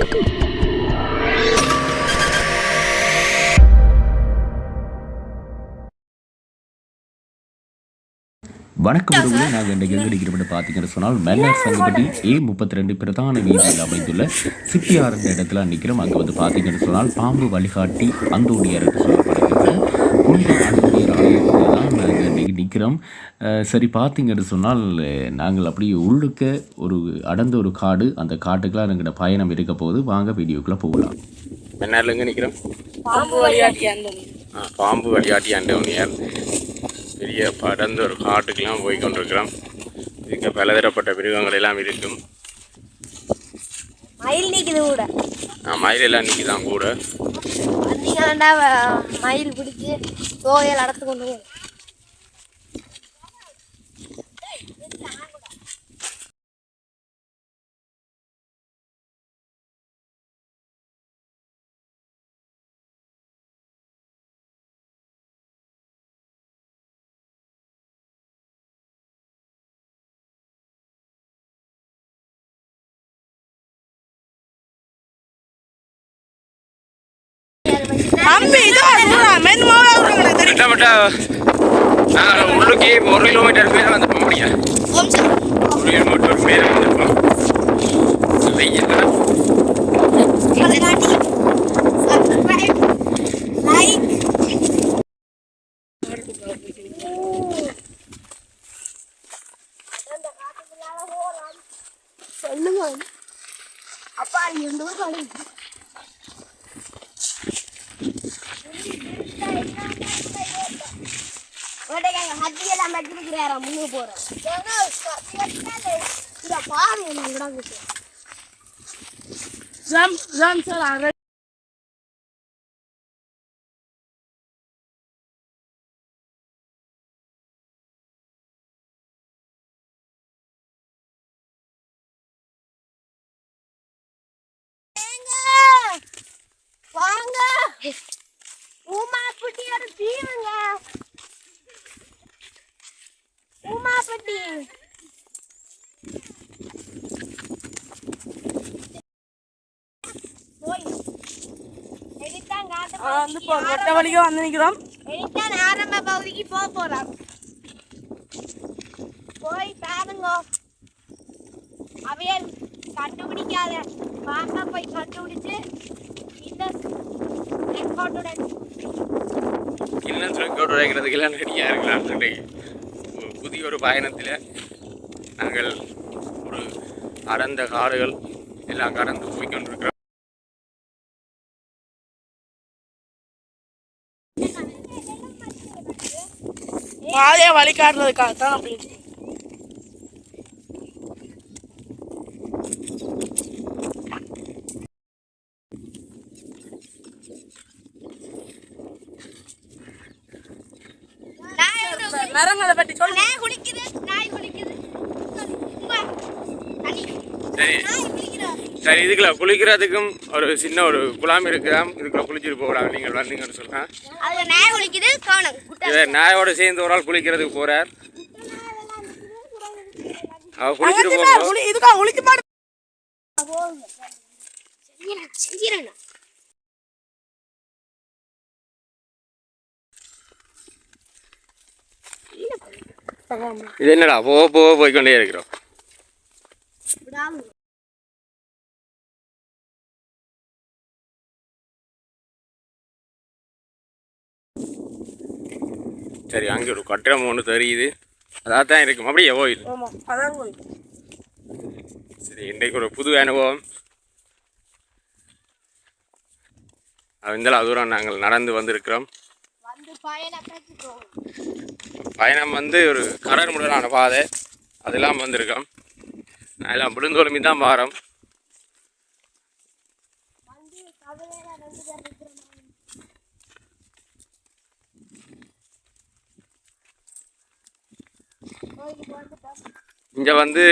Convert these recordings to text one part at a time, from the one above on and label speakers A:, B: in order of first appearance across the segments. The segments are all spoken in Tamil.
A: வணக்கம் உறவுகளே, நாங்கள் இன்றைக்கு எங்கே இருக்கிறோம்னு பார்த்தீங்கன்னு சொன்னால் மெல்லர் சங்கப்பட்டி A32 பிரதான வீதியில் அமைந்துள்ள சிட்டியார் என்ற இடத்துல நிற்கிறோம். அங்கே வந்து பார்த்தீங்கன்னு சொன்னால் பாம்பு வழிகாட்டி அந்தோணியார் என்று சொல்லப்படுகின்ற புனித அந்தோணியார் ஆலயத்தில் தான் நாங்கள் இன்றைக்கி நிற்கிறோம். சரி, பார்த்தீங்கன்னு சொன்னால் நாங்கள் அப்படியே உள்ளுக்க ஒரு அடர்ந்த ஒரு காடு, அந்த காட்டுக்கெலாம் எங்களோட பயணம் இருக்க போது. வாங்க வீடியோக்குள்ளே போகலாம். மென்னாரில் எங்கே நிற்கிறோம்? பாம்பு வழிகாட்டி அந்தோணியார் பெரிய படர்ந்த ஒரு காட்டுக்கெல்லாம் போய் கொண்டிருக்கிறோம். இதுக்கு பலதரப்பட்ட மிருகங்கள் எல்லாம் இருக்கும்.
B: மயில் நிற்குது கூட.
A: மயில் எல்லாம் நிற்குதான் கூட.
B: மயில் பிடிச்சி தோகையில் அடத்து கொண்டு போய்
A: உள்ளுக்கே 1 கிலோமீட்டர் மேலே வந்து போக முடியாது. 1 கிலோமீட்டர் மேலே வந்துருப்போம்.
B: சொல்லுங்க அப்பா, ஹத்தியெல்லாம் மட்டிருக்கிறாரா முன்னே போறேன். வாங்க, ஊமாப்பட்டியோட தீவுங்க. ஊமாப்பட்டி வந்து நிக்கிறோம். ஆரம்ப பகுதிக்கு போக போறோம். போய் பாருங்க. அவையல் கண்டுபிடிக்காத வாங்க, போய் கண்டுபிடிச்சு இந்த
A: ரெக்கார்டுடைக்கிறதுக்கெல்லாம் ரெடியாக இருக்கலாம். புதிய ஒரு பயணத்தில் நாங்கள் ஒரு அடர்ந்த காடுகள் எல்லாம் கடந்து போய்கொண்டிருக்கிறோம்.
C: பாதையை வழிகாட்டுறதுக்காக தான் அப்படி. மரங்களை பற்றி சொல்லு.
A: சரி, இதுக்குள்ள குளிக்கிறதுக்கும் ஒரு சின்ன ஒரு குழாம் இருக்குதாம். இதுக்குள்ள குளிச்சுட்டு போகலாம். நீங்கள் வந்தீங்கன்னு சொல்றேன். நாயோட சேர்ந்து ஒரு ஆள் குளிக்கிறதுக்கு போறார். அவ குளிச்சுட்டு போறோம். இது என்னடா போய்கொண்டே இருக்கிறோம். சரி, அங்கே ஒரு கட்டிடம் ஒன்று தெரியுது. அதான் தான் இருக்கும். அப்படியே கோயில். சரி, இன்றைக்கு ஒரு புது அனுபவம். இந்த தூரம் நாங்கள் நடந்து வந்திருக்கிறோம். பயணம் வந்து ஒரு கடல் முடலான பாதை, அதெல்லாம் வந்திருக்கோம். நான் எல்லாம் விழுந்தோலுமே தான் வாரம். இங்கே வந்து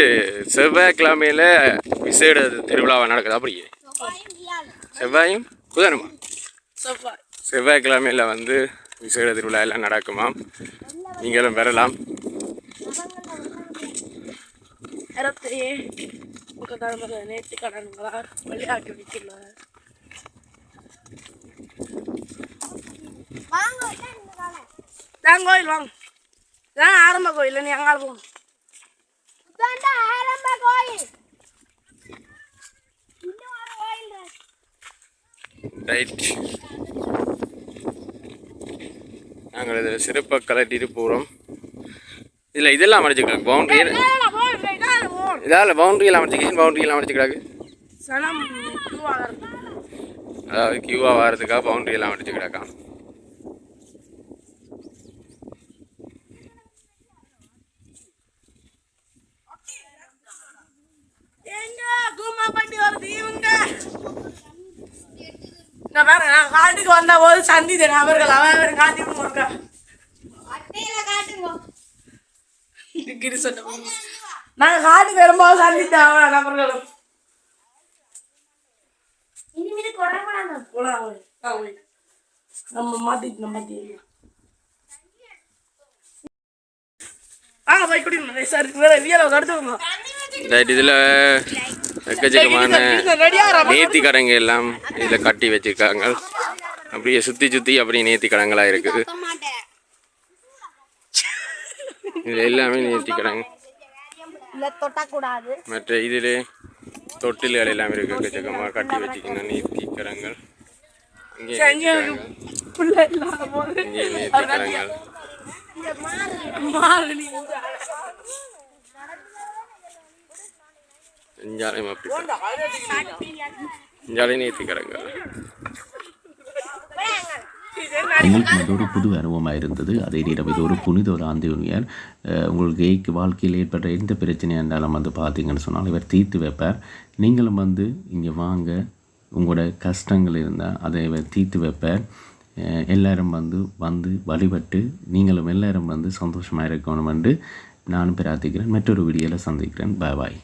A: செவ்வாய்க்கிழமையில் விசேட திருவிழாவை நடக்குது. அப்படியே செவ்வாயும் புதனுமா? செவ்வாய்க்கிழமையில் வந்து விசேட திருவிழா எல்லாம் நடக்குமாம். நீங்களும் வரலாம்.
C: நேற்று கடன்களா விளையாட்டு வைக்கிறார்.
B: வாங்க இந்த காலை
C: தான் கோயில் வாங்க. இதான் ஆரம்ப கோயில். நீ அங்கால போங்க.
B: இதாண்டா ஆரம்ப கோயில். இந்த ஒரு கோயில்
D: ரைட். நாங்கள் இதில் சிறப்பை கலட்டிட்டு போகிறோம். இதில் இதெல்லாம் அடிச்சுக்கிறாங்க பவுண்ட்ரி. இதால் பவுண்ட்ரியெல்லாம் அடிச்சுக்கிறேன். பவுண்ட்ரியெல்லாம் அடிச்சுக்கிறாங்க.
C: சனம்
D: அதாவது கியூவாக வாரதுக்காக பவுண்ட்ரியெல்லாம் அடிச்சுக்கிறாக்கா.
C: காட்டுக்கு வந்த போது சந்தித்தேன் அவர்கள் அவர்கள் காட்டி கொடுங்க.
B: அட்டையில காட்டுங்க.
C: நாங்க காட்டுக்கு வரும்போது சந்தித்தேன் அவர்கள் நபர்களும்.
B: இனிமேல் குறைபடாங்க.
C: நம்ம மாத்திட்டு வாங்க போய் குடிக்கணும் சார். வீர கடுத்துங்க.
D: ரைட். இதில் எக்கச்சக்கமான நேர்த்தி கடைங்க எல்லாம் இதில் கட்டி வச்சுருக்காங்க. அப்படியே சுற்றி சுற்றி அப்படியே நேர்த்தி கடைங்களாக இருக்குது. இதில் எல்லாமே நேர்த்தி கடைங்க.
B: இல்ல தொட்டக்கூடாது.
D: மற்ற இதில் தொட்டில்கள் எல்லாம் இருக்குது. எக்கச்சக்கமாக கட்டி வச்சுக்கணும் நேர்த்தி கடைங்கள். இங்கே நேர்த்தி கடைங்கள். இஞ்சாலையும் அப்படி இஞ்சாலையும் நேர்த்தி கடைங்கள்.
A: எங்களுக்கு இது ஒரு புது அனுபவமாக இருந்தது. அதே நேரம் இது ஒரு புனித ஒரு ஆந்தியூனியர். உங்களுக்கு வாழ்க்கையில் ஏற்பட்ட எந்த பிரச்சனையாக இருந்தாலும் பார்த்தீங்கன்னு சொன்னால் இவர் தீர்த்து வைப்பார். நீங்களும் இங்கே வாங்க. உங்களோட கஷ்டங்கள் இருந்தால் அதை இவர் தீர்த்து வைப்பார். எல்லாரும் வந்து வழிபட்டு நீங்களும் எல்லாரும் சந்தோஷமாக இருக்கணும் என்று நானும் பிரார்த்திக்கிறேன். மற்றொரு வீடியோவில் சந்திக்கிறேன். பாய் பாய்.